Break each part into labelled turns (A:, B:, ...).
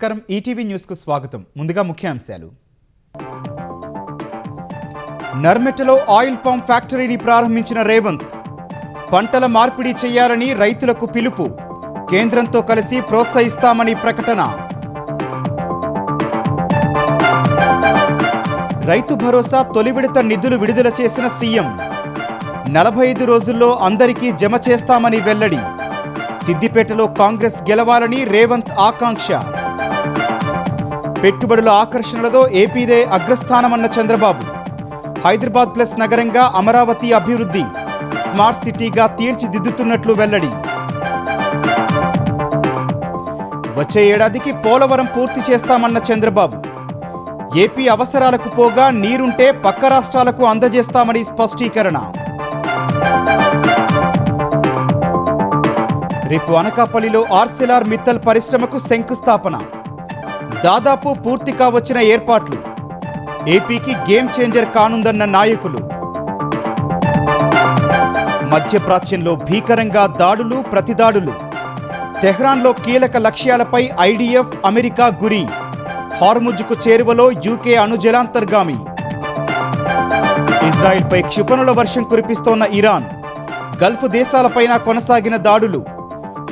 A: నమస్కారం ఈటీవీ న్యూస్కు స్వాగతం. ముందుగా ముఖ్యాంశాలు. నర్మెటలో ఆయిల్ పామ్ ఫ్యాక్టరీని ప్రారంభించిన రేవంత్. పంటల మార్పిడి చేయాలని రైతులకు పిలుపు. కేంద్రంతో కలిసి ప్రోత్సహిస్తామని ప్రకటన. రైతు భరోసా తొలి విడత నిధులు విడుదల చేసిన సీఎం. 45 రోజుల్లో అందరికీ జమ చేస్తామని వెల్లడి. సిద్దిపేటలో కాంగ్రెస్ గెలవాలని రేవంత్ ఆకాంక్ష. పెట్టుబడుల ఆకర్షణలతో ఏపీదే అగ్రస్థానమన్న చంద్రబాబు. హైదరాబాద్ ప్లస్ నగరంగా అమరావతి అభివృద్ధి, స్మార్ట్ సిటీగా తీర్చిదిద్దుతున్నట్లు వెల్లడి. వచ్చే ఏడాదికి పోలవరం పూర్తి చేస్తామన్న చంద్రబాబు. ఏపీ అవసరాలకు పోగా నీరుంటే పక్క రాష్ట్రాలకు అందజేస్తామని స్పష్టీకరణ. రేపు అనకాపల్లిలో ఆర్సెలార్ మిత్తల్ పరిశ్రమకు శంకుస్థాపన. దాదాపు పూర్తి కావచ్చిన ఏర్పాట్లు. ఏపీకి గేమ్ చేంజర్ కానుందన్న నాయకులు. మధ్యప్రాచ్యంలో భీకరంగా దాడులు ప్రతిదాడులు. టెహ్రాన్లో కీలక లక్ష్యాలపై ఐడిఎఫ్ అమెరికా గురి. హార్ముజ్కు చేరువలో యూకే అణుజలాంతర్గామి. ఇజ్రాయిల్పై క్షిపణుల వర్షం కురిపిస్తోన్న ఇరాన్. గల్ఫ్ దేశాలపైన కొనసాగిన దాడులు.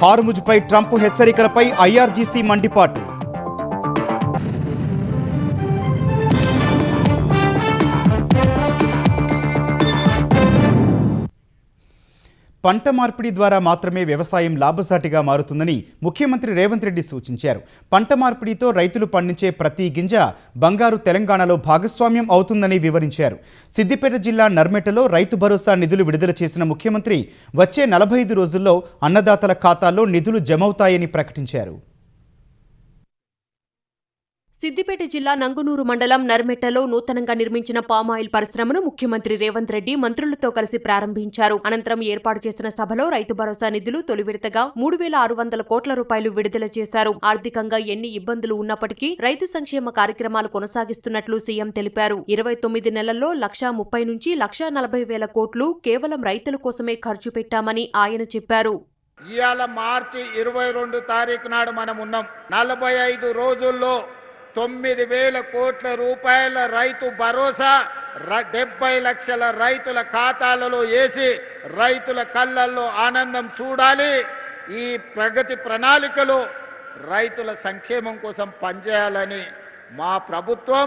A: హార్ముజ్పై ట్రంప్ హెచ్చరికలపై ఐఆర్జీసీ మండిపాటు. పంట మార్పిడి ద్వారా మాత్రమే వ్యవసాయం లాభసాటిగా మారుతుందని ముఖ్యమంత్రి రేవంత్ రెడ్డి సూచించారు. పంట మార్పిడితో రైతులు పండించే ప్రతి గింజ బంగారు తెలంగాణలో భాగస్వామ్యం అవుతుందని వివరించారు. సిద్దిపేట జిల్లా నర్మెటలో రైతు భరోసా నిధులు విడుదల చేసిన ముఖ్యమంత్రి వచ్చే 45 రోజుల్లో అన్నదాతల ఖాతాల్లో నిధులు జమవుతాయని ప్రకటించారు.
B: సిద్దిపేట జిల్లా నంగునూరు మండలం నర్మెట్టలో నూతనంగా నిర్మించిన పామాయిల్ పరిశ్రమను ముఖ్యమంత్రి రేవంత్ రెడ్డి మంత్రులతో కలిసి ప్రారంభించారు. అనంతరం ఏర్పాటు చేసిన సభలో రైతు భరోసా నిధులు తొలి విడతగా 3600 కోట్ల రూపాయలు విడుదల చేశారు. ఆర్థికంగా ఎన్ని ఇబ్బందులు ఉన్నప్పటికీ రైతు సంక్షేమ కార్యక్రమాలు కొనసాగిస్తున్నట్లు సీఎం తెలిపారు. 29 నెలల్లో 130 నుంచి 140,000 కోట్లు కేవలం రైతుల కోసమే ఖర్చు పెట్టామని ఆయన చెప్పారు.
C: ఇవాళ మార్చి 22 తారీఖు నాడు మనం ఉన్నాం. 45 రోజుల్లో 9,000 కోట్ల రూపాయల రైతు భరోసా 70 లక్షల రైతుల ఖాతాలలో వేసి రైతుల కళ్ళల్లో ఆనందం చూడాలి. ఈ ప్రగతి ప్రణాళికలో రైతుల సంక్షేమం కోసం పనిచేయాలని మా ప్రభుత్వం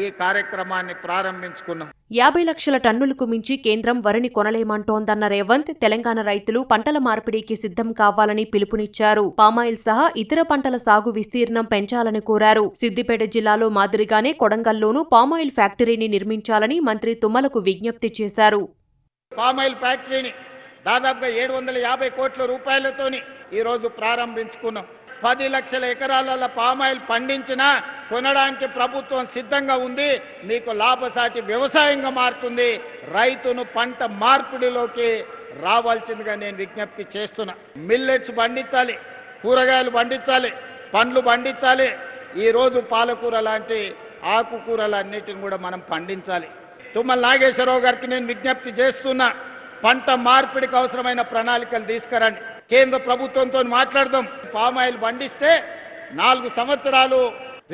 C: ఈ కార్యక్రమాన్ని ప్రారంభించుకున్నాం.
B: 50 లక్షల టన్నులకు మించి కేంద్రం వరిని కొనలేమంటోందన్న రేవంత్ తెలంగాణ రైతులు పంటల మార్పిడికి సిద్ధం కావాలని పిలుపునిచ్చారు. పామాయిల్ సహా ఇతర పంటల సాగు విస్తీర్ణం పెంచాలని కోరారు. సిద్దిపేట జిల్లాలో మాదిరిగానే కొడంగల్లోనూ పామాయిల్ ఫ్యాక్టరీని నిర్మించాలని మంత్రి తుమ్మలకు విజ్ఞప్తి చేశారు.
C: పామాయిల్ ఫ్యాక్టరీని దాదాపుగా 750 కోట్ల రూపాయలతోని ఈరోజు ప్రారంభించుకున్నాం. 10 లక్షల ఎకరాల పామాయిల్ పండించినా కొనడానికి ప్రభుత్వం సిద్ధంగా ఉంది. మీకు లాభసాటి వ్యవసాయంగా మారుతుంది. రైతును పంట మార్పిడిలోకి రావాల్సిందిగా నేను విజ్ఞప్తి చేస్తున్నా. మిల్లెట్స్ పండించాలి, కూరగాయలు పండించాలి, పండ్లు పండించాలి. ఈరోజు పాలకూర లాంటి ఆకుకూరలన్నిటిని కూడా మనం పండించాలి. తుమ్మల నాగేశ్వరరావు గారికి నేను విజ్ఞప్తి చేస్తున్నా, పంట మార్పిడికి అవసరమైన ప్రణాళికలు తీసుకురండి. కేంద్ర ప్రభుత్వంతో మాట్లాడదాం. పామాయిల్ పండిస్తే 4 సంవత్సరాలు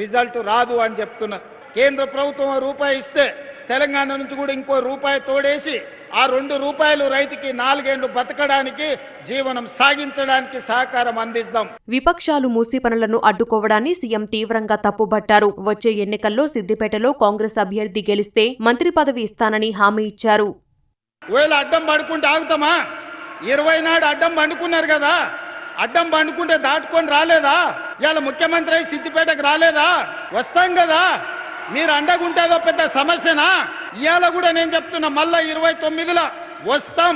C: రిజల్ట్ రాదు అని చెప్తున్నారు. కేంద్ర ప్రభుత్వం రూపాయి ఇస్తే తెలంగాణ నుంచి కూడా ఇంకో రూపాయి తోడేసి ఆ 2 రూపాయలు రైతుకి 4 ఏళ్లు బతకడానికి, జీవనం సాగించడానికి సహకారం అందిస్తాం.
B: విపక్షాలు మూసీ పనులను అడ్డుకోవడాన్ని సీఎం తీవ్రంగా తప్పుబట్టారు. వచ్చే ఎన్నికల్లో సిద్దిపేటలో కాంగ్రెస్ అభ్యర్థి గెలిస్తే మంత్రి పదవి ఇస్తానని హామీ ఇచ్చారు.
C: ఒకవేళ అడ్డం పడుకుంటే ఆగుతామా? 20 నాడు అడ్డం పండుకున్నారు కదా, అడ్డం పండుకుంటే దాటుకొని రాలేదా? ఇవాళ ముఖ్యమంత్రి అయి సిద్దిపేటకు రాలేదా? వస్తాం కదా. మీరు అండగుంటేదో పెద్ద సమస్యనా? ఇవాళ కూడా నేను చెప్తున్నా, మళ్ళా 29లో వస్తాం.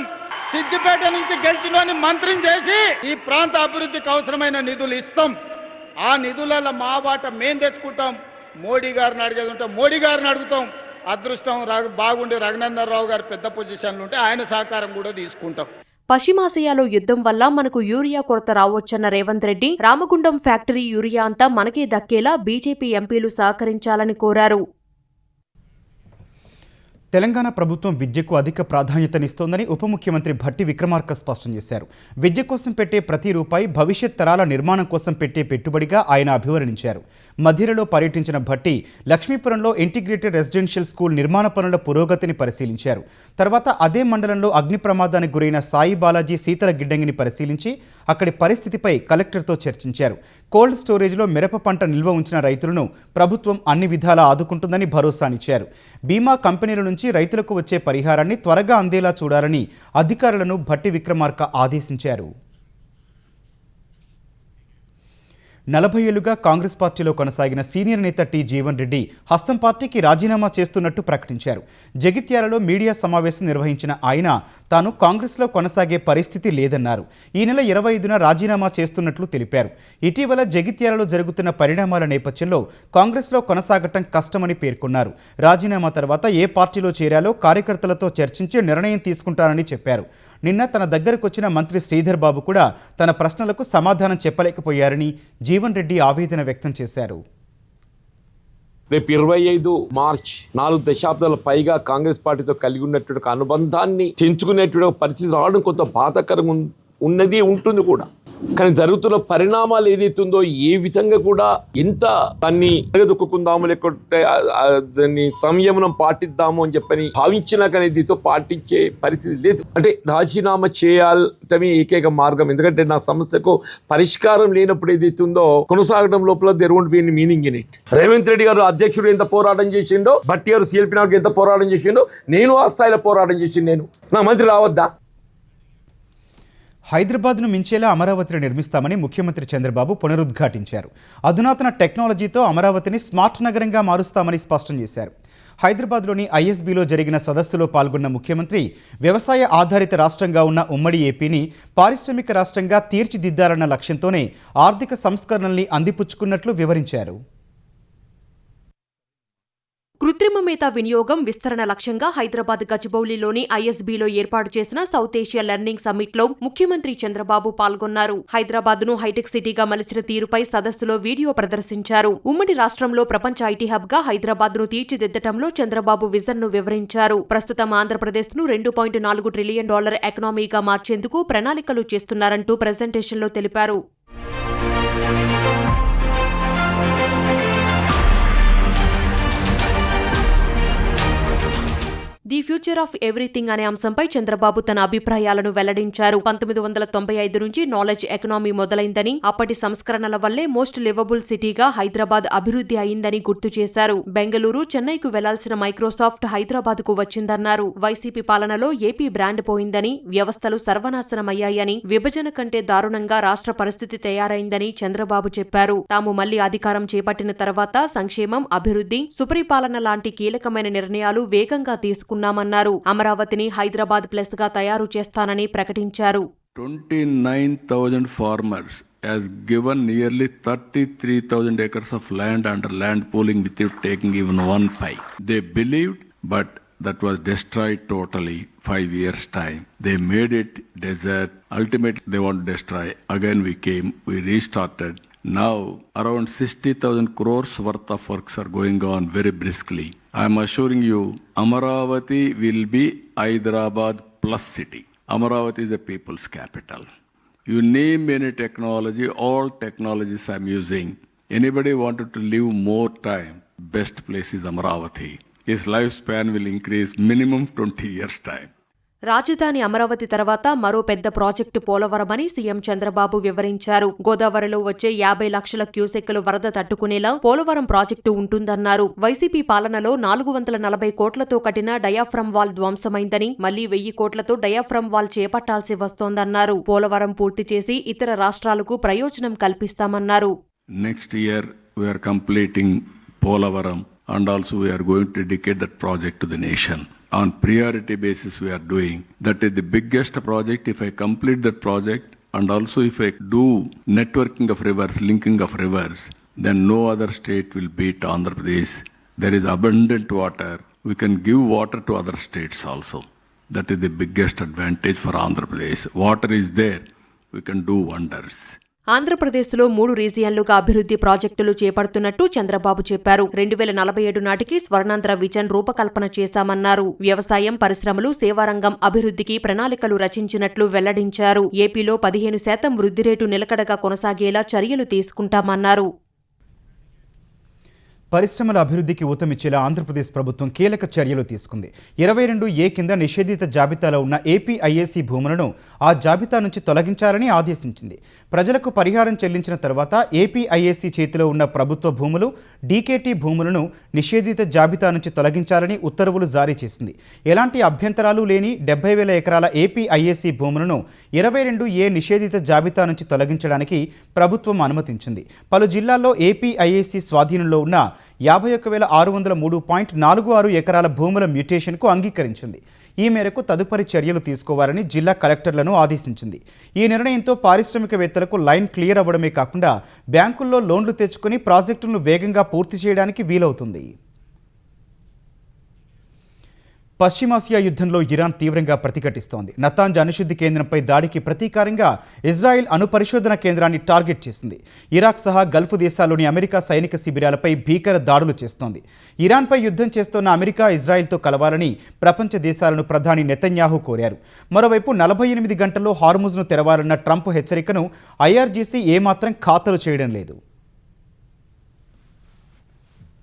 C: సిద్దిపేట నుంచి గెలిచిన మంత్రిని చేసి ఈ ప్రాంత అభివృద్ధికి అవసరమైన నిధులు ఇస్తాం. ఆ నిధులలో మా వాట మేం తెచ్చుకుంటాం. మోడీ గారిని అడిగేది ఉంటే మోడీ గారిని అడుగుతాం. అదృష్టం బాగుండి రఘునందన్ రావు గారు పెద్ద పొజిషన్లు ఉంటే ఆయన సహకారం కూడా తీసుకుంటాం.
B: పశ్చిమాసియాలో యుద్ధం వల్ల మనకు యూరియా కొరత రావచ్చన్న రేవంత్ రెడ్డి రామగుండం ఫ్యాక్టరీ యూరియా అంతా మనకే దక్కేలా బీజేపీ ఎంపీలు సహకరించాలని కోరారు.
A: తెలంగాణ ప్రభుత్వం విద్యకు అధిక ప్రాధాన్యతనిస్తోందని ఉప ముఖ్యమంత్రి భట్టి విక్రమార్క స్పష్టం చేశారు. విద్య కోసం పెట్టే ప్రతి రూపాయి భవిష్యత్ తరాల నిర్మాణం కోసం పెట్టే పెట్టుబడిగా ఆయన అభివర్ణించారు. మధిరలో పర్యటించిన భట్టి లక్ష్మీపురంలో ఇంటిగ్రేటెడ్ రెసిడెన్షియల్ స్కూల్ నిర్మాణ పనుల పురోగతిని పరిశీలించారు. తర్వాత అదే మండలంలో అగ్ని ప్రమాదానికి గురైన సాయి బాలాజీ శీతల గిడ్డంగిని పరిశీలించి అక్కడి పరిస్థితిపై కలెక్టర్తో చర్చించారు. కోల్డ్ స్టోరేజ్లో మిరప పంట నిల్వ ఉంచిన రైతులను ప్రభుత్వం అన్ని విధాలా ఆదుకుంటుందని భరోసానిచ్చారు. బీమా కంపెనీల నుంచి రైతులకు వచ్చే పరిహారాన్ని త్వరగా అందేలా చూడాలని అధికారులను భట్టి విక్రమార్క ఆదేశించారు. 40 ఏళ్లుగా కాంగ్రెస్ పార్టీలో కొనసాగిన సీనియర్ నేత టి జీవన్ రెడ్డి హస్తం పార్టీకి రాజీనామా చేస్తున్నట్టు ప్రకటించారు. జగిత్యాలలో మీడియా సమావేశం నిర్వహించిన ఆయన తాను కాంగ్రెస్లో కొనసాగే పరిస్థితి లేదన్నారు. ఈ నెల 25న రాజీనామా చేస్తున్నట్లు తెలిపారు. ఇటీవల జగిత్యాలలో జరుగుతున్న పరిణామాల నేపథ్యంలో కాంగ్రెస్లో కొనసాగటం కష్టమని పేర్కొన్నారు. రాజీనామా తర్వాత ఏ పార్టీలో చేరాలో కార్యకర్తలతో చర్చించి నిర్ణయం తీసుకుంటానని చెప్పారు. నిన్న తన దగ్గరకు వచ్చిన మంత్రి శ్రీధర్ బాబు కూడా తన ప్రశ్నలకు సమాధానం చెప్పలేకపోయారని జీవన్ రెడ్డి ఆవేదన వ్యక్తం చేశారు.
D: రేపు 25 మార్చ్ 4 దశాబ్దాల పైగా కాంగ్రెస్ పార్టీతో కలిగి ఉన్నటువంటి అనుబంధాన్ని తెంచుకునేటువంటి పరిస్థితి రావడం కొంత బాధాకరంగా ఉన్నది ఉంటుంది కూడా. కానీ జరుగుతున్న పరిణామాలు ఏదైతుందో ఏ విధంగా కూడా ఎంత దాన్ని దుక్కుందాము లేకుంటే దాన్ని సంయమనం పాటిద్దాము అని చెప్పని భావించినా కానీ దీంతో పాటించే పరిస్థితి లేదు. అంటే రాజీనామా చేయాలటమే ఏకైక మార్గం. ఎందుకంటే నా సమస్యకు పరిష్కారం లేనప్పుడు ఏదైతుందో కొనసాగడం లోపల there won't be any meaning in it. Revanth Reddy గారు అధ్యక్షుడు ఎంత పోరాటం చేసిండో, భట్టి గారు సిఎల్పి నాయకుడు ఎంత పోరాటం చేసిండో, నేను ఆ స్థాయిలో పోరాటం చేసిండు. నేను నా మంత్రి రావద్దా?
A: హైదరాబాద్ను మించేలా అమరావతిని నిర్మిస్తామని ముఖ్యమంత్రి చంద్రబాబు పునరుద్ఘాటించారు. అధునాతన టెక్నాలజీతో అమరావతిని స్మార్ట్ నగరంగా మారుస్తామని స్పష్టం చేశారు. హైదరాబాద్లోని ఐఎస్బీలో జరిగిన సదస్సులో పాల్గొన్న ముఖ్యమంత్రి వ్యవసాయ ఆధారిత రాష్ట్రంగా ఉన్న ఉమ్మడి ఏపీని పారిశ్రామిక రాష్ట్రంగా తీర్చిదిద్దాలన్న లక్ష్యంతోనే ఆర్థిక సంస్కరణల్ని అందిపుచ్చుకున్నట్లు వివరించారు.
B: కృత్రిమ మేధ వినియోగం విస్తరణ లక్ష్యంగా హైదరాబాద్ గచ్చిబౌలిలోని ఐఎస్బీలో ఏర్పాటు చేసిన సౌత్ ఏషియా లెర్నింగ్ సమ్మిట్లో ముఖ్యమంత్రి చంద్రబాబు పాల్గొన్నారు. హైదరాబాద్ను హైటెక్ సిటీగా మలిచిన తీరుపై సదస్సులో వీడియో ప్రదర్శించారు. ఉమ్మడి రాష్ట్రంలో ప్రపంచ ఐటీ హబ్గా హైదరాబాద్ను తీర్చిదిద్దటంలో చంద్రబాబు విజన్ను వివరించారు. ప్రస్తుతం ఆంధ్రప్రదేశ్ను $2.4 ట్రిలియన్ ఎకనామీగా మార్చేందుకు ప్రణాళికలు చేస్తున్నారంటూ ప్రెజెంటేషన్లో తెలిపారు. ది ఫ్యూచర్ ఆఫ్ ఎవ్రీథింగ్ అనే అంశంపై చంద్రబాబు తన అభిప్రాయాలను వెల్లడించారు. 1995 నుంచి నాలెడ్జ్ ఎకనామీ మొదలైందని, అప్పటి సంస్కరణల వల్లే మోస్ట్ లివబుల్ సిటీగా హైదరాబాద్ అభివృద్ధి అయిందని గుర్తు చేశారు. బెంగళూరు, చెన్నైకు వెళ్లాల్సిన మైక్రోసాఫ్ట్ హైదరాబాద్కు వచ్చిందన్నారు. వైసీపీ పాలనలో ఏపీ బ్రాండ్ పోయిందని, వ్యవస్థలు సర్వనాశనమయ్యాయని, విభజన కంటే దారుణంగా రాష్ట్ర పరిస్థితి తయారైందని చంద్రబాబు చెప్పారు. తాము మళ్లీ అధికారం చేపట్టిన తర్వాత సంక్షేమం, అభివృద్ధి, సుపరిపాలన లాంటి కీలకమైన నిర్ణయాలు వేగంగా తీసుకున్నామన్నారు. అమరావతిని హైదరాబాద్ ప్లస్ గా తయారు చేస్తానని ప్రకటించారు.
E: 29,000 farmers has given nearly 33,000 acres of land under land pooling without taking even one pie. They believed, but that was destroyed totally 5 years' time. They made it desert. Ultimately, they want to destroy. Again we came, we restarted. Now, around 60,000 crores worth of works are going on very briskly. I am assuring you, Amaravati will be Hyderabad plus city. Amaravati is a people's capital. You name any technology, all technologies I am using. Anybody wanted to live more time, best place is Amaravati. His lifespan will increase minimum 20 years' time.
B: రాజధాని అమరావతి తర్వాత మరో పెద్ద project పోలవరమని CM Chandrababu వివరించారు. గోదావరిలో వచ్చే 50 లక్షల క్యూసెక్కులు వరద తట్టుకునేలా Polavaram project ఉంటుందన్నారు. వైసీపీ పాలనలో 440 కోట్లతో కట్టిన డయాఫ్రమ్ వాల్ ధ్వంసమైందని, మళ్లీ 1000 కోట్లతో డయాఫ్రమ్ వాల్ చేపట్టాల్సి వస్తోందన్నారు. పోలవరం పూర్తి చేసి ఇతర రాష్ట్రాలకు ప్రయోజనం కల్పిస్తామన్నారు.
E: Next year we are completing Polavaram and also we are going to dedicate that project to the nation. On priority basis we are doing. That is the biggest project. If I complete that project and also if I do networking of rivers, linking of rivers, then no other state will beat Andhra Pradesh. There is abundant water. We can give water to other states also. That is the biggest advantage for Andhra Pradesh. Water is there. We can do wonders.
B: ఆంధ్రప్రదేశ్లో 3 రీజియన్లుగా అభివృద్ధి ప్రాజెక్టులు చేపడుతున్నట్టు చంద్రబాబు చెప్పారు. 2047 నాటికి Swarnandhra vision రూపకల్పన చేశామన్నారు. వ్యవసాయం, పరిశ్రమలు, సేవారంగం అభివృద్ధికి ప్రణాళికలు రచించినట్లు వెల్లడించారు. ఏపీలో 15% వృద్ధి రేటు నిలకడగా కొనసాగేలా చర్యలు తీసుకుంటామన్నారు.
A: పరిశ్రమల అభివృద్ధికి ఊతమిచ్చేలా ఆంధ్రప్రదేశ్ ప్రభుత్వం కీలక చర్యలు తీసుకుంది. 22A కింద నిషేధిత జాబితాలో ఉన్న ఏపీఐఏసీ భూములను ఆ జాబితా నుంచి తొలగించాలని ఆదేశించింది. ప్రజలకు పరిహారం చెల్లించిన తర్వాత ఏపీఐఏసీ చేతిలో ఉన్న ప్రభుత్వ భూములు, డీకేటీ భూములను నిషేధిత జాబితా నుంచి తొలగించాలని ఉత్తర్వులు జారీ చేసింది. ఎలాంటి అభ్యంతరాలు లేని 70,000 ఎకరాల ఏపీఐఏసీ భూములను 22A నిషేధిత జాబితా నుంచి తొలగించడానికి ప్రభుత్వం అనుమతించింది. పలు జిల్లాల్లో ఏపీఐఏసీ స్వాధీనంలో ఉన్న 51,603.46 ఎకరాల భూముల మ్యూటేషన్కు అంగీకరించింది. ఈ మేరకు తదుపరి చర్యలు తీసుకోవాలని జిల్లా కలెక్టర్లను ఆదేశించింది. ఈ నిర్ణయంతో పారిశ్రామికవేత్తలకు లైన్ క్లియర్ అవ్వడమే కాకుండా బ్యాంకుల్లో లోన్లు తెచ్చుకుని ప్రాజెక్టులను వేగంగా పూర్తి చేయడానికి వీలవుతుంది. పశ్చిమాసియా యుద్ధంలో ఇరాన్ తీవ్రంగా ప్రతిఘటిస్తోంది. నతాంజ్ అణుశుద్ధి కేంద్రంపై దాడికి ప్రతీకారంగా ఇజ్రాయెల్ అణుపరిశోధన కేంద్రాన్ని టార్గెట్ చేసింది. ఇరాక్ సహా గల్ఫ్ దేశాల్లోని అమెరికా సైనిక శిబిరాలపై భీకర దాడులు చేస్తోంది. ఇరాన్పై యుద్ధం చేస్తోన్న అమెరికా ఇజ్రాయెల్తో కలవాలని ప్రపంచ దేశాలను ప్రధాని నెతన్యాహు కోరారు. మరోవైపు 48 గంటల్లో హార్ముజ్ను తెరవాలన్న ట్రంప్ హెచ్చరికను ఐఆర్జీసీ ఏమాత్రం ఖాతరు చేయడం లేదు.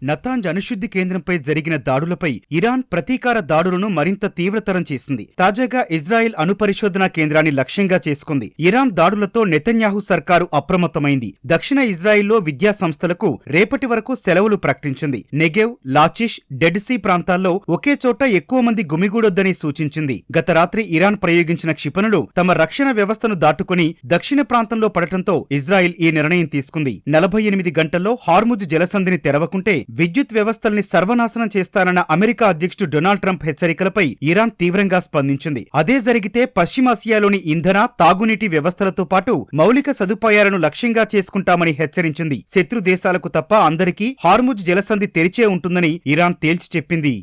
A: నతాంజ్ అణుశుద్ధి కేంద్రంపై జరిగిన దాడులపై ఇరాన్ ప్రతీకార దాడులను మరింత తీవ్రతరం చేసింది. తాజాగా ఇజ్రాయెల్ అణుపరిశోధన కేంద్రాన్ని లక్ష్యంగా చేసుకుంది. ఇరాన్ దాడులతో నెతన్యాహు సర్కారు అప్రమత్తమైంది. దక్షిణ ఇజ్రాయెల్లో విద్యా సంస్థలకు రేపటి వరకు సెలవులు ప్రకటించింది. నెగెవ్, లాచిష్, డెడ్ సీ ప్రాంతాల్లో ఒకే చోట ఎక్కువ మంది గుమిగూడొద్దని సూచించింది. గత రాత్రి ఇరాన్ ప్రయోగించిన క్షిపణులు తమ రక్షణ వ్యవస్థను దాటుకుని దక్షిణ ప్రాంతంలో పడటంతో ఇజ్రాయెల్ ఈ నిర్ణయం తీసుకుంది. 48 గంటల్లో హార్ముజ్ జలసంధిని తెరవకుంటే విద్యుత్ వ్యవస్థల్ని సర్వనాశనం చేస్తానన్న అమెరికా అధ్యక్షుడు డొనాల్డ్ ట్రంప్ హెచ్చరికలపై ఇరాన్ తీవ్రంగా స్పందించింది. అదే జరిగితే పశ్చిమాసియాలోని ఇంధన, తాగునీటి వ్యవస్థలతో పాటు మౌలిక సదుపాయాలను లక్ష్యంగా చేసుకుంటామని హెచ్చరించింది. శత్రు దేశాలకు తప్ప అందరికీ హార్ముజ్ జలసంధి తెరిచే ఉంటుందని ఇరాన్ తేల్చి చెప్పింది.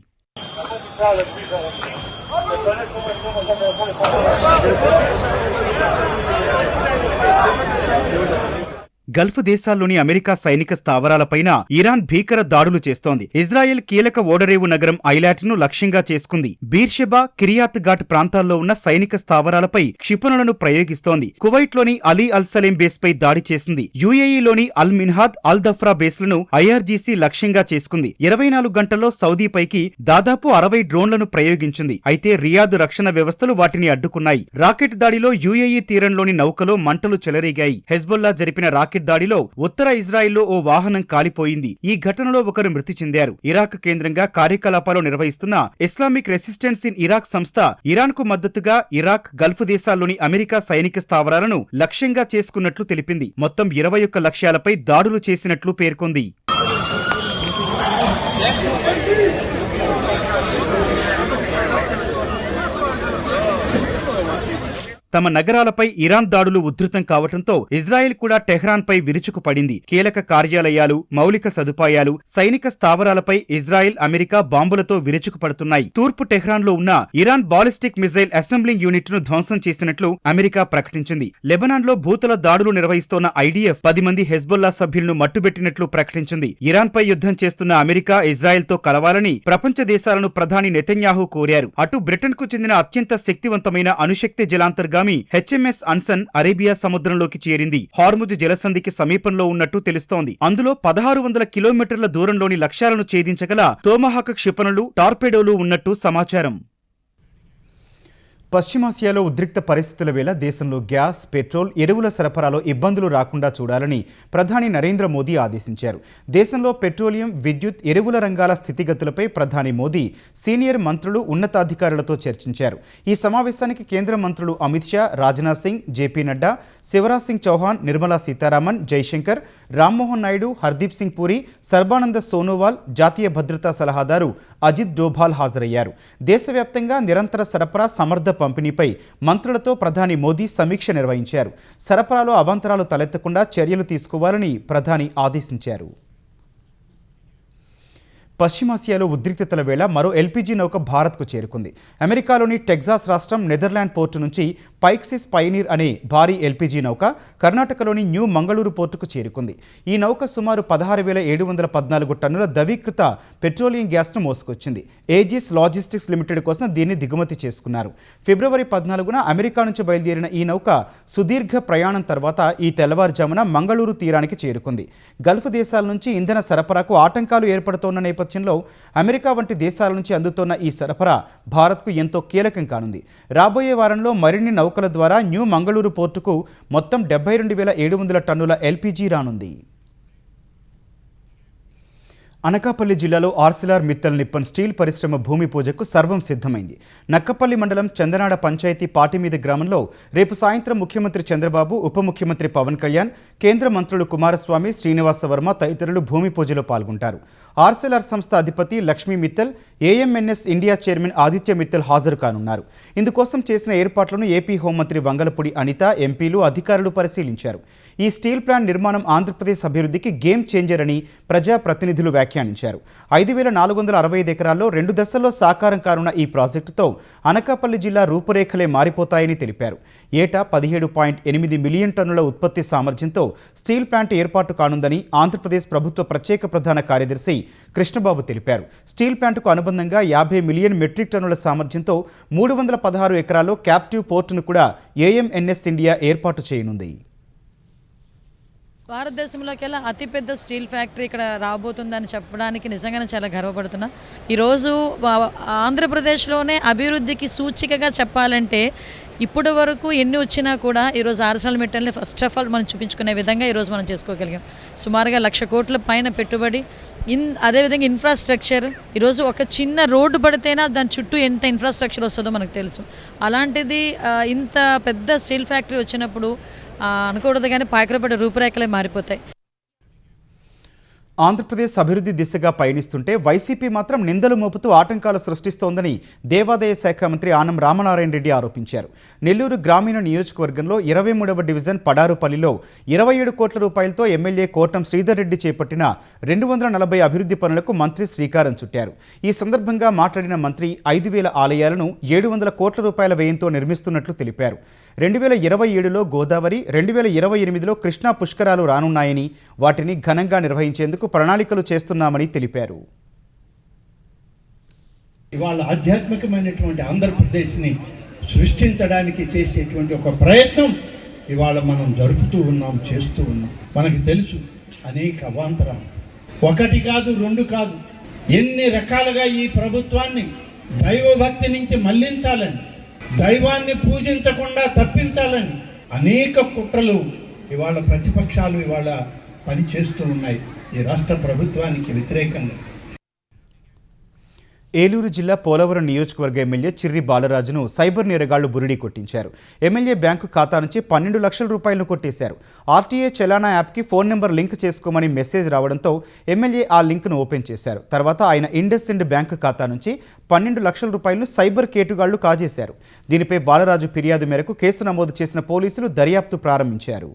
A: గల్ఫ్ దేశాల్లోని అమెరికా సైనిక స్థావరాలపైన ఇరాన్ భీకర దాడులు చేస్తోంది. ఇజ్రాయెల్ కీలక ఓడరేవు నగరం ఐలాట్ను లక్ష్యంగా చేసుకుంది. బీర్షెబా, కిరియాత్ ఘాట్ ప్రాంతాల్లో ఉన్న సైనిక స్థావరాలపై క్షిపణులను ప్రయోగిస్తోంది. కువైట్లోని అలీ అల్ సలేం బేస్పై దాడి చేసింది. యుఏఈలోని అల్ మిన్హాద్, అల్ దఫ్రా బేస్లను ఐఆర్జీసీ లక్ష్యంగా చేసుకుంది. 24 గంటల్లో సౌదీపైకి దాదాపు 60 డ్రోన్లను ప్రయోగించింది. అయితే రియాద్ రక్షణ వ్యవస్థలు వాటిని అడ్డుకున్నాయి. రాకెట్ దాడిలో యుఏఈ తీరంలోని నౌకలో మంటలు చెలరేగాయి. హెజ్బొల్లా జరిపిన రాకెట్ దాడిలో ఉత్తర ఇజ్రాయిల్లో ఓ వాహనం కాలిపోయింది. ఈ ఘటనలో ఒకరు మృతి చెందారు. ఇరాక్ కేంద్రంగా కార్యకలాపాలు నిర్వహిస్తున్న ఇస్లామిక్ రెసిస్టెన్స్ ఇన్ ఇరాక్ సంస్థ ఇరాన్కు మద్దతుగా ఇరాక్, గల్ఫ్ దేశాల్లోని అమెరికా సైనిక స్థావరాలను లక్ష్యంగా చేసుకున్నట్లు తెలిపింది. మొత్తం 21 లక్ష్యాలపై దాడులు చేసినట్లు పేర్కొంది. తమ నగరాలపై ఇరాన్ దాడులు ఉధృతం కావడంతో ఇజ్రాయెల్ కూడా టెహ్రాన్పై విరుచుకుపడింది. కీలక కార్యాలయాలు, మౌలిక సదుపాయాలు, సైనిక స్థావరాలపై ఇజ్రాయెల్, అమెరికా బాంబులతో విరుచుకుపడుతున్నాయి. తూర్పు టెహ్రాన్లో ఉన్న ఇరాన్ బాలిస్టిక్ మిజైల్ అసెంబ్లింగ్ యూనిట్ను ధ్వంసం చేసినట్లు అమెరికా ప్రకటించింది. లెబనాన్లో భూతల దాడులు నిర్వహిస్తోన్న ఐడిఎఫ్ 10 మంది హెజ్బొల్లా సభ్యులను మట్టుబెట్టినట్లు ప్రకటించింది. ఇరాన్పై యుద్ధం చేస్తున్న అమెరికా, ఇజ్రాయెల్తో కలవాలని ప్రపంచ దేశాలను ప్రధాని నెతన్యాహు కోరారు. అటు బ్రిటన్కు చెందిన అత్యంత శక్తివంతమైన అణుశక్తి జలాంతర్గామి హెచ్ఎంఎస్ అన్సన్ అరేబియా సముద్రంలోకి చేరింది. హార్ముజ్ జలసంధికి సమీపంలో ఉన్నట్టు తెలుస్తోంది. అందులో 1600 కిలోమీటర్ల దూరంలోని లక్ష్యాలను ఛేదించగల తోమహాక్ క్షిపణులు, టార్పెడోలు ఉన్నట్టు సమాచారం. పశ్చిమాసియాలో ఉద్రిక్త పరిస్థితుల వేళ దేశంలో గ్యాస్, పెట్రోల్, ఎరువుల సరఫరాలో ఇబ్బందులు రాకుండా చూడాలని ప్రధాని నరేంద్ర మోదీ ఆదేశించారు. దేశంలో పెట్రోలియం, విద్యుత్, ఎరువుల రంగాల స్థితిగతులపై ప్రధాని మోదీ సీనియర్ మంత్రులు, ఉన్నతాధికారులతో చర్చించారు. ఈ సమావేశానికి కేంద్ర మంత్రులు అమిత్ షా, రాజ్నాథ్ సింగ్, జేపీ నడ్డా, శివరాజ్ సింగ్ చౌహాన్, నిర్మలా సీతారామన్, జైశంకర్, రామ్మోహన్ నాయుడు, హర్దీప్ సింగ్ పూరి, సర్బానంద సోనోవాల్, జాతీయ భద్రతా సలహాదారు అజిత్ డోభాల్ హాజరయ్యారు. దేశవ్యాప్తంగా నిరంతర సరఫరా, సమర్థ పంపిణీపై మంత్రులతో ప్రధాని మోదీ సమీక్ష నిర్వహించారు. సరఫరాలో అవాంతరాలు తలెత్తకుండా చర్యలు తీసుకోవాలని ప్రధాని ఆదేశించారు. పశ్చిమాసియాలో ఉద్రిక్తతల వేళ మరో ఎల్పీజీ నౌక భారత్కు చేరుకుంది. అమెరికాలోని టెక్సాస్ రాష్ట్రం నెదర్లాండ్ పోర్టు నుంచి పైక్సిస్ పయనీర్ అనే భారీ ఎల్పీజీ నౌక కర్ణాటకలోని న్యూ మంగళూరు పోర్టుకు చేరుకుంది. ఈ నౌక సుమారు 16,714 టన్నుల ద్రవీకృత పెట్రోలియం గ్యాస్ను మోసుకొచ్చింది. ఏజిస్ లాజిస్టిక్స్ లిమిటెడ్ కోసం దీన్ని దిగుమతి చేసుకున్నారు. ఫిబ్రవరి 14న అమెరికా నుంచి బయలుదేరిన ఈ నౌక సుదీర్ఘ ప్రయాణం తర్వాత ఈ తెల్లవారుజామున మంగళూరు తీరానికి చేరుకుంది. గల్ఫ్ దేశాల నుంచి ఇంధన సరఫరాకు ఆటంకాలు ఏర్పడుతోన్న నేపథ్యంలో అమెరికా వంటి దేశాల నుంచి అందుతున్న ఈ సరఫరా భారత్కు ఎంతో కీలకం కానుంది. రాబోయే వారంలో మరిన్ని నౌకల ద్వారా న్యూ మంగళూరు పోర్టుకు మొత్తం 72,700 టన్నుల ఎల్పీజీ రానుంది. అనకాపల్లి జిల్లాలో ఆర్సిలార్ మిత్తల్ నిప్పన్ స్టీల్ పరిశ్రమ భూమి పూజకు సర్వం సిద్ధమైంది. నక్కపల్లి మండలం చందనాడ పంచాయతీ పాటిమీద గ్రామంలో రేపు సాయంత్రం ముఖ్యమంత్రి చంద్రబాబు, ఉప ముఖ్యమంత్రి పవన్ కళ్యాణ్, కేంద్ర మంత్రులు కుమారస్వామి, శ్రీనివాస వర్మ తదితరులు భూమి పూజలో పాల్గొంటారు. ఆర్సిలార్ సంస్థ అధిపతి Lakshmi Mittal, AMNS India chairman Aditya Mittal హాజరు కానున్నారు. ఇందుకోసం చేసిన ఏర్పాట్లను ఏపీ హోంమంత్రి వంగలపూడి అనిత, ఎంపీలు, అధికారులు పరిశీలించారు. ఈ స్టీల్ ప్లాంట్ నిర్మాణం ఆంధ్రప్రదేశ్ అభివృద్ధికి గేమ్ చేంజర్ అని ప్రజాప్రతినిధులు వ్యాఖ్యానించారు. 5,465 ఎకరాల్లో 2 దశల్లో సాకారం కానున్న ఈ ప్రాజెక్టుతో అనకాపల్లి జిల్లా రూపురేఖలే మారిపోతాయని తెలిపారు. ఏటా 17.8 మిలియన్ టన్నుల ఉత్పత్తి సామర్థ్యంతో స్టీల్ ప్లాంట్ ఏర్పాటు కానుందని ఆంధ్రప్రదేశ్ ప్రభుత్వ ప్రత్యేక ప్రధాన కార్యదర్శి కృష్ణబాబు తెలిపారు. స్టీల్ ప్లాంటుకు అనుబంధంగా 50 మిలియన్ మెట్రిక్ టన్నుల సామర్థ్యంతో 316 ఎకరాల్లో క్యాప్టివ్ పోర్టును కూడా ఏఎంఎన్ఎస్ ఇండియా ఏర్పాటు చేయనుంది.
F: భారతదేశంలోకెల్లా అతిపెద్ద స్టీల్ ఫ్యాక్టరీ ఇక్కడ రాబోతుందని చెప్పడానికి నిజంగానే చాలా గర్వపడుతున్నా. ఈరోజు ఆంధ్రప్రదేశ్లోనే అభివృద్ధికి సూచికగా చెప్పాలంటే ఇప్పటి వరకు ఎన్ని వచ్చినా కూడా ఈరోజు ఆర్సిలార్ మిట్టల్ని ఫస్ట్ ఆఫ్ ఆల్ మనం చూపించుకునే విధంగా ఈరోజు మనం చేసుకోగలిగాం. సుమారుగా 1,00,000 కోట్ల పైన పెట్టుబడి, అదేవిధంగా ఇన్ఫ్రాస్ట్రక్చర్. ఈరోజు ఒక చిన్న రోడ్డు పడితేనా దాని చుట్టూ ఎంత ఇన్ఫ్రాస్ట్రక్చర్ వస్తుందో మనకు తెలుసు. అలాంటిది ఇంత పెద్ద స్టీల్ ఫ్యాక్టరీ వచ్చినప్పుడు అనకూడదు కానీ పాయకరపడే రూపురేఖలే మారిపోతాయి.
A: ఆంధ్రప్రదేశ్ అభివృద్ధి దిశగా పయనిస్తుంటే వైసీపీ మాత్రం నిందలు మోపుతూ ఆటంకాలు సృష్టిస్తోందని దేవాదాయ శాఖ మంత్రి ఆనం రామనారాయణ రెడ్డి ఆరోపించారు. నెల్లూరు గ్రామీణ నియోజకవర్గంలో 23వ డివిజన్ పడారుపల్లిలో 27 కోట్ల రూపాయలతో ఎమ్మెల్యే కోటం శ్రీధర్ రెడ్డి చేపట్టిన 240 అభివృద్ధి పనులకు మంత్రి శ్రీకారం చుట్టారు. ఈ సందర్భంగా మాట్లాడిన మంత్రి 5,000 ఆలయాలను 700 కోట్ల రూపాయల వ్యయంతో నిర్మిస్తున్నట్లు తెలిపారు. 2027లో గోదావరి, 2028లో కృష్ణా పుష్కరాలు రానున్నాయని, వాటిని ఘనంగా నిర్వహించేందుకు ప్రణాళికలు చేస్తున్నామని తెలిపారు.
G: ఇవాళ ఆధ్యాత్మికమైనటువంటి ఆంధ్రప్రదేశ్ని సృష్టించడానికి చేసేటువంటి ఒక ప్రయత్నం ఇవాళ మనం జరుపుతూ ఉన్నాం, చేస్తూ ఉన్నాం. మనకి తెలుసు అనేక అవాంతరాలు, 1 కాదు 2 కాదు, ఎన్ని రకాలుగా ఈ ప్రభుత్వాన్ని దైవభక్తి నుంచి మళ్లించాలని, దైవాన్ని పూజించకుండా తప్పించాలని అనేక కుట్రలు ఇవాళ ప్రతిపక్షాలు ఇవాళ పని చేస్తూ ఉన్నాయి ఈ రాష్ట్ర ప్రభుత్వానికి వ్యతిరేకంగా.
A: ఏలూరు జిల్లా పోలవరం నియోజకవర్గ ఎమ్మెల్యే చిర్రి బాలరాజును సైబర్ నేరగాళ్లు బురిడీ కొట్టించారు. ఎమ్మెల్యే బ్యాంకు ఖాతా నుంచి 12 లక్షల రూపాయలను కొట్టేశారు. ఆర్టీఏ చలానా యాప్కి ఫోన్ నెంబర్ లింక్ చేసుకోమని మెసేజ్ రావడంతో ఎమ్మెల్యే ఆ లింక్ను ఓపెన్ చేశారు. తర్వాత ఆయన ఇండస్ఇండ్ బ్యాంకు ఖాతా నుంచి 12 లక్షల రూపాయలను సైబర్ కేటుగాళ్లు కాజేశారు. దీనిపై బాలరాజు ఫిర్యాదు మేరకు కేసు నమోదు చేసిన పోలీసులు దర్యాప్తు ప్రారంభించారు.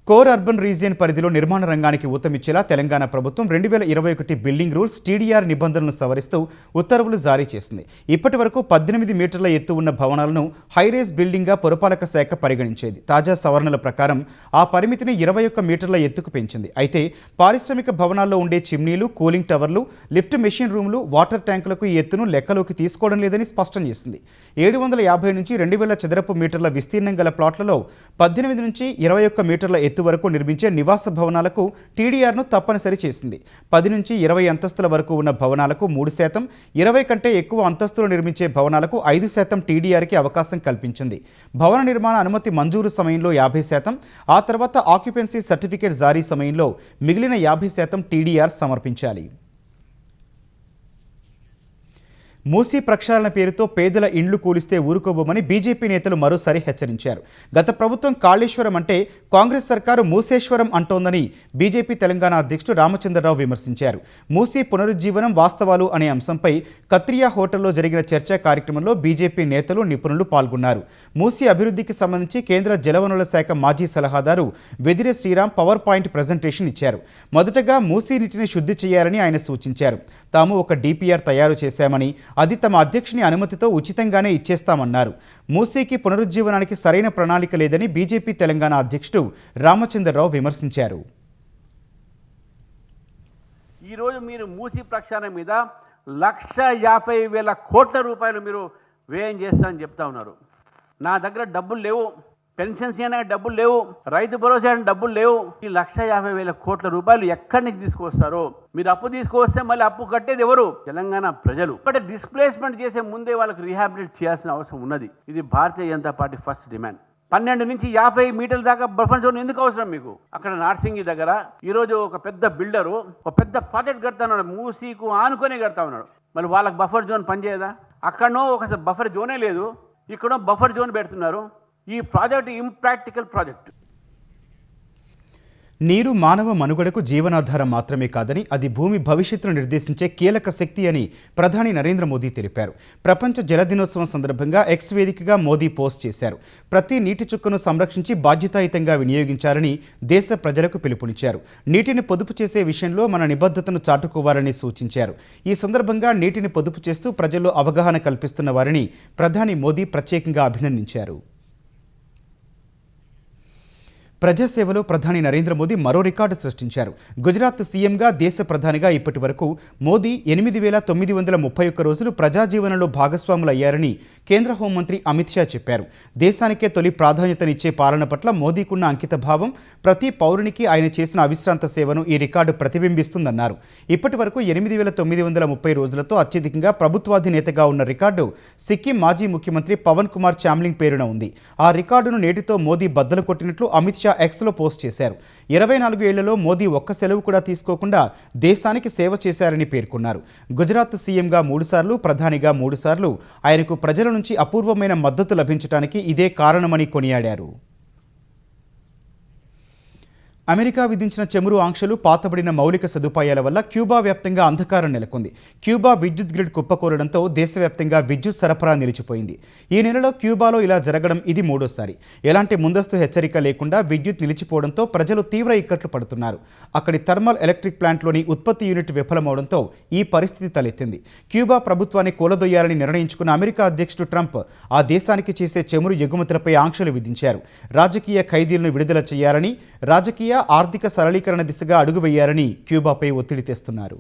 A: కోర్ అర్బన్ రీజియన్ పరిధిలో నిర్మాణ రంగానికి ఊతమిచ్చేలా తెలంగాణ ప్రభుత్వం 2021 బిల్డింగ్ రూల్స్ టీడీఆర్ నిబంధనలను సవరిస్తూ ఉత్తర్వులు జారీ చేసింది. ఇప్పటి వరకు 18 మీటర్ల ఎత్తు ఉన్న భవనాలను హైరేజ్ బిల్డింగ్గా పురపాలక శాఖ పరిగణించేది. తాజా సవరణల ప్రకారం ఆ పరిమితిని 21 మీటర్ల ఎత్తుకు పెంచింది. అయితే పారిశ్రామిక భవనాల్లో ఉండే చిమ్నీలు, కూలింగ్ టవర్లు, లిఫ్ట్ మెషిన్ రూమ్లు, వాటర్ ట్యాంకులకు ఈ ఎత్తును లెక్కలోకి తీసుకోవడం లేదని స్పష్టం చేసింది. 750 నుంచి 2,000 చదరపు మీటర్ల విస్తీర్ణం గల ప్లాట్లలో 18 నుంచి 21 మీటర్ల ఎత్తు వరకు నిర్మించే నివాస భవనాలకు టీడీఆర్ను తప్పనిసరి చేసింది. 10 నుంచి 20 అంతస్తుల వరకు ఉన్న భవనాలకు 3%, 20 కంటే ఎక్కువ అంతస్తులు నిర్మించే భవనాలకు 5% టీడీఆర్కి అవకాశం కల్పించింది. భవన నిర్మాణ అనుమతి మంజూరు సమయంలో 50%, ఆ తర్వాత ఆక్యుపెన్సీ సర్టిఫికేట్ జారీ సమయంలో మిగిలిన 50% టీడీఆర్ సమర్పించాలి. మూసీ ప్రక్షాళన పేరుతో పేదల ఇండ్లు కూలిస్తే ఊరుకోబోమని బీజేపీ నేతలు మరోసారి హెచ్చరించారు. గత ప్రభుత్వం కాళేశ్వరం అంటే కాంగ్రెస్ సర్కారు మూసేశ్వరం అంటోందని బీజేపీ తెలంగాణ అధ్యక్షుడు రామచంద్రరావు విమర్శించారు. మూసీ పునరుజ్జీవనం వాస్తవాలు అనే అంశంపై కత్రియా హోటల్లో జరిగిన చర్చా కార్యక్రమంలో బీజేపీ నేతలు నిపుణులు పాల్గొన్నారు. మూసీ అభివృద్ధికి సంబంధించి కేంద్ర జలవనరుల శాఖ మాజీ సలహాదారు Vedire Sriram PowerPoint presentation ఇచ్చారు. మొదటగా మూసీ నీటిని శుద్ధి చేయాలని ఆయన సూచించారు. తాము ఒక డిపిఆర్ తయారు చేశామని అది తమ అధ్యక్షుని అనుమతితో ఉచితంగానే ఇచ్చేస్తామన్నారు. మూసీకి పునరుజ్జీవనానికి సరైన ప్రణాళిక లేదని బీజేపీ తెలంగాణ అధ్యక్షుడు రామచంద్రరావు విమర్శించారు.
H: ఈరోజు మీరు మూసీ ప్రక్షాళన మీద 1,50,000 కోట్ల రూపాయలు మీరు వ్యయం చేస్తారని చెప్తా ఉన్నారు. నా దగ్గర డబ్బులు లేవు, పెన్షన్స్ చేయడానికి డబ్బులు లేవు, రైతు భరోసా చేయడానికి డబ్బులు లేవు. ఈ 1,50,000 కోట్ల రూపాయలు ఎక్కడి నుంచి తీసుకొస్తారో? మీరు అప్పు తీసుకొస్తే మళ్ళీ అప్పు కట్టేది ఎవరు? తెలంగాణ ప్రజలు. అంటే డిస్ప్లేస్మెంట్ చేసే ముందే వాళ్ళకి రీహాబిలిటేట్ చేయాల్సిన అవసరం ఉన్నది. ఇది Bharatiya Janata party first demand. 12 నుంచి 50 మీటర్ల దాకా బఫర్ జోన్ ఎందుకు అవసరం మీకు? అక్కడ నార్సింగి దగ్గర ఈరోజు ఒక పెద్ద బిల్డరు ఒక పెద్ద ప్రాజెక్ట్ కడతా ఉన్నాడు, మూసీకు ఆనుకొని కడతా ఉన్నాడు. మళ్ళీ వాళ్ళకి బఫర్ జోన్ పనిచేయదా? అక్కడనో ఒక బఫర్ జోనే లేదు, ఇక్కడో బఫర్ జోన్ పెడుతున్నారు. ఈ ప్రాజెక్ట్ ఇంప్రాక్టికల్ ప్రాజెక్ట్.
A: నీరు మానవ మనుగడకు జీవనాధారం మాత్రమే కాదని అది భూమి భవిష్యత్తును నిర్దేశించే కీలక శక్తి అని ప్రధాని నరేంద్ర మోదీ తెలిపారు. ప్రపంచ జల దినోత్సవం సందర్భంగా ఎక్స్ వేదికగా మోదీ పోస్ట్ చేశారు. ప్రతి నీటి చుక్కను సంరక్షించి బాధ్యతాయుతంగా వినియోగించాలని దేశ ప్రజలకు పిలుపునిచ్చారు. నీటిని పొదుపు చేసే విషయంలో మన నిబద్ధతను చాటుకోవాలని సూచించారు. ఈ సందర్భంగా నీటిని పొదుపు చేస్తూ ప్రజల్లో అవగాహన కల్పిస్తున్న వారిని ప్రధాని మోదీ ప్రత్యేకంగా అభినందించారు. ప్రజాసేవలో ప్రధాని నరేంద్ర మోదీ మరో రికార్డు సృష్టించారు. గుజరాత్ సీఎంగా దేశ ప్రధానిగా ఇప్పటి వరకు మోదీ 8,931 రోజులు ప్రజాజీవనంలో భాగస్వాములయ్యారని కేంద్ర హోంమంత్రి అమిత్ షా చెప్పారు. దేశానికే తొలి ప్రాధాన్యతనిచ్చే పాలన పట్ల మోదీకున్న అంకిత భావం, ప్రతి పౌరునికి ఆయన చేసిన అవిశ్రాంత సేవను ఈ రికార్డు ప్రతిబింబిస్తుందన్నారు. ఇప్పటి వరకు 8,930 రోజులతో అత్యధికంగా ప్రభుత్వాధినేతగా ఉన్న రికార్డు సిక్కిం మాజీ ముఖ్యమంత్రి పవన్ కుమార్ చామ్లింగ్ పేరున ఉంది. ఆ రికార్డును నేటితో మోదీ బద్దలు కొట్టినట్లు అమిత్ షా ఎక్స్లో పోస్ట్ చేశారు. 24 ఏళ్లలో మోదీ ఒక్క సెలవు కూడా తీసుకోకుండా దేశానికి సేవ చేశారని పేర్కొన్నారు. గుజరాత్ సీఎంగా 3 సార్లు, ప్రధానిగా 3 సార్లు ఆయనకు ప్రజల నుంచి అపూర్వమైన మద్దతు లభించడానికి ఇదే కారణమని కొనియాడారు. అమెరికా విధించిన చమురు ఆంక్షలు, పాతబడిన మౌలిక సదుపాయాల వల్ల క్యూబా వ్యాప్తంగా అంధకారం నెలకొంది. క్యూబా విద్యుత్ గ్రిడ్ కుప్పకూలడంతో దేశవ్యాప్తంగా విద్యుత్ సరఫరా నిలిచిపోయింది. ఈ నెలలో క్యూబాలో ఇలా జరగడం ఇది మూడోసారి. ఎలాంటి ముందస్తు హెచ్చరిక లేకుండా విద్యుత్ నిలిచిపోవడంతో ప్రజలు తీవ్ర ఇక్కట్లు పడుతున్నారు. అక్కడి థర్మల్ ఎలక్ట్రిక్ ప్లాంట్లోని ఉత్పత్తి యూనిట్ విఫలమవడంతో ఈ పరిస్థితి తలెత్తింది. క్యూబా ప్రభుత్వాన్ని కూలదొయ్యాలని నిర్ణయించుకున్న అమెరికా అధ్యక్షుడు ట్రంప్ ఆ దేశానికి చేసే చమురు ఎగుమతులపై ఆంక్షలు విధించారు. రాజకీయ ఖైదీలను విడుదల చేయాలని, రాజకీయ ఆర్థిక సరళీకరణ దిశగా అడుగు వేయాలని క్యూబాపై ఒత్తిడి తెస్తున్నారు.